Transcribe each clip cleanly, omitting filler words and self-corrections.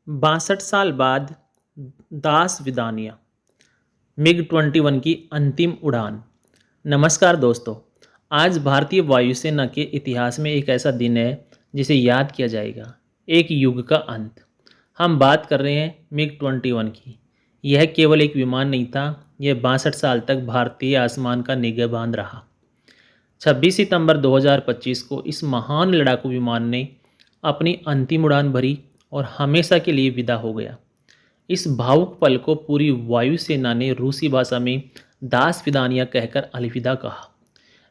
62 साल बाद दास विदानिया मिग-21 की अंतिम उड़ान। नमस्कार दोस्तों, आज भारतीय वायुसेना के इतिहास में एक ऐसा दिन है जिसे याद किया जाएगा, एक युग का अंत। हम बात कर रहे हैं मिग-21 की। यह केवल एक विमान नहीं था, यह 62 साल तक भारतीय आसमान का निगहबान रहा। 26 सितंबर 2025 को इस महान लड़ाकू विमान ने अपनी अंतिम उड़ान भरी और हमेशा के लिए विदा हो गया। इस भावुक पल को पूरी वायुसेना ने रूसी भाषा में दास विदानिया कहकर अलविदा कहा।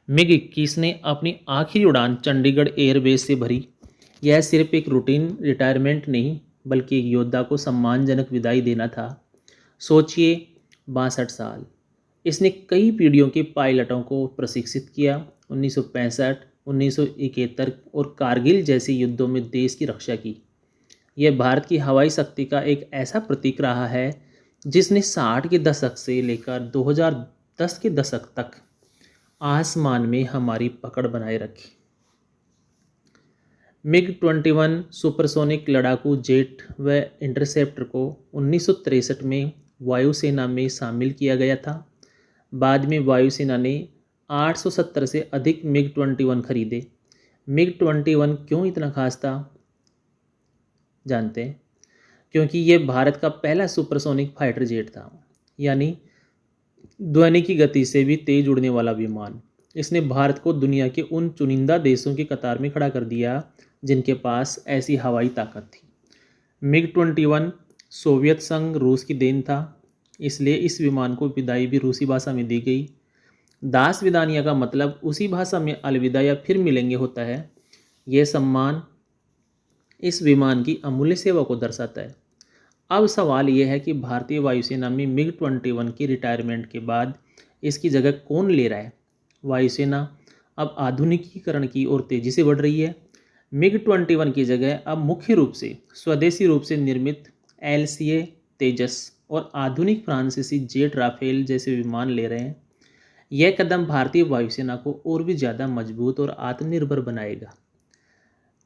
मिग-21 ने अपनी आखिरी उड़ान चंडीगढ़ एयरबेस से भरी। यह सिर्फ एक रूटीन रिटायरमेंट नहीं, बल्कि एक योद्धा को सम्मानजनक विदाई देना था। सोचिए, 62 साल। इसने कई पीढ़ियों के पायलटों को प्रशिक्षित किया। 1965, 1971 और कारगिल जैसे युद्धों में देश की रक्षा की। यह भारत की हवाई शक्ति का एक ऐसा प्रतीक रहा है जिसने 60 के दशक से लेकर 2010 के दशक तक आसमान में हमारी पकड़ बनाए रखी। मिग-21 सुपरसोनिक लड़ाकू जेट व इंटरसेप्टर को 1963 में वायुसेना में शामिल किया गया था। बाद में वायुसेना ने 870 से अधिक मिग-21 खरीदे। मिग-21 क्यों इतना खास था जानते हैं? क्योंकि ये भारत का पहला सुपरसोनिक फाइटर जेट था, यानी ध्वनि की गति से भी तेज उड़ने वाला विमान। इसने भारत को दुनिया के उन चुनिंदा देशों की कतार में खड़ा कर दिया जिनके पास ऐसी हवाई ताकत थी। मिग-21 सोवियत संघ रूस की देन था, इसलिए इस विमान को विदाई भी रूसी भाषा में दी गई। दास विदानिया का मतलब उसी भाषा में अलविदा या फिर मिलेंगे होता है। यह सम्मान इस विमान की अमूल्य सेवा को दर्शाता है। अब सवाल यह है कि भारतीय वायुसेना में मिग-21 की रिटायरमेंट के बाद इसकी जगह कौन ले रहा है? वायुसेना अब आधुनिकीकरण की ओर तेजी से बढ़ रही है। मिग-21 की जगह अब मुख्य रूप से स्वदेशी रूप से निर्मित LCA तेजस और आधुनिक फ्रांसीसी जेट राफेल जैसे विमान ले रहे हैं। यह कदम भारतीय वायुसेना को और भी ज़्यादा मजबूत और आत्मनिर्भर बनाएगा।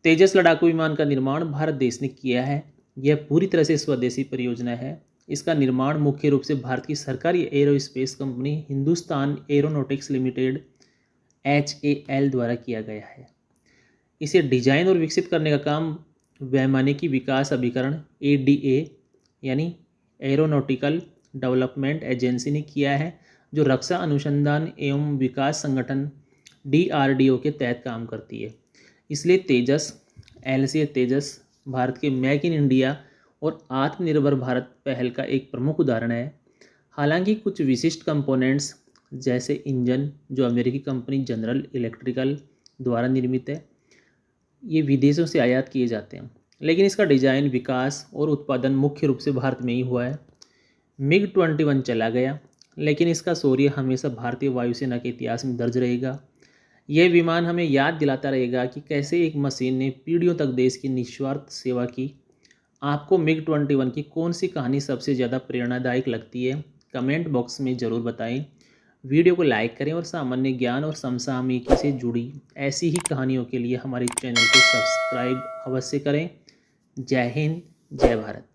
तेजस लड़ाकू विमान का निर्माण भारत देश ने किया है। यह पूरी तरह से स्वदेशी परियोजना है। इसका निर्माण मुख्य रूप से भारत की सरकारी aerospace company Hindustan aeronautics limited HAL द्वारा किया गया है। इसे डिजाइन और विकसित करने का काम वैमानिकी विकास अभिकरण ADA यानी एरोनॉटिकल डेवलपमेंट एजेंसी ने किया है, जो रक्षा अनुसंधान एवं विकास संगठन DRDO के तहत काम करती है। इसलिए तेजस LCA तेजस भारत के मेक इन इंडिया और आत्मनिर्भर भारत पहल का एक प्रमुख उदाहरण है। हालांकि कुछ विशिष्ट कंपोनेंट्स जैसे इंजन, जो अमेरिकी कंपनी जनरल इलेक्ट्रिकल द्वारा निर्मित है, ये विदेशों से आयात किए जाते हैं, लेकिन इसका डिजाइन, विकास और उत्पादन मुख्य रूप से भारत में ही हुआ है। मिग-21 चला गया, लेकिन इसका शौर्य हमेशा भारतीय वायुसेना के इतिहास में दर्ज रहेगा। यह विमान हमें याद दिलाता रहेगा कि कैसे एक मशीन ने पीढ़ियों तक देश की निस्वार्थ सेवा की। आपको मिग-21 की कौन सी कहानी सबसे ज़्यादा प्रेरणादायक लगती है? कमेंट बॉक्स में ज़रूर बताएं। वीडियो को लाइक करें और सामान्य ज्ञान और समसामयिकी से जुड़ी ऐसी ही कहानियों के लिए हमारे चैनल को सब्सक्राइब अवश्य करें। जय हिंद, जय भारत।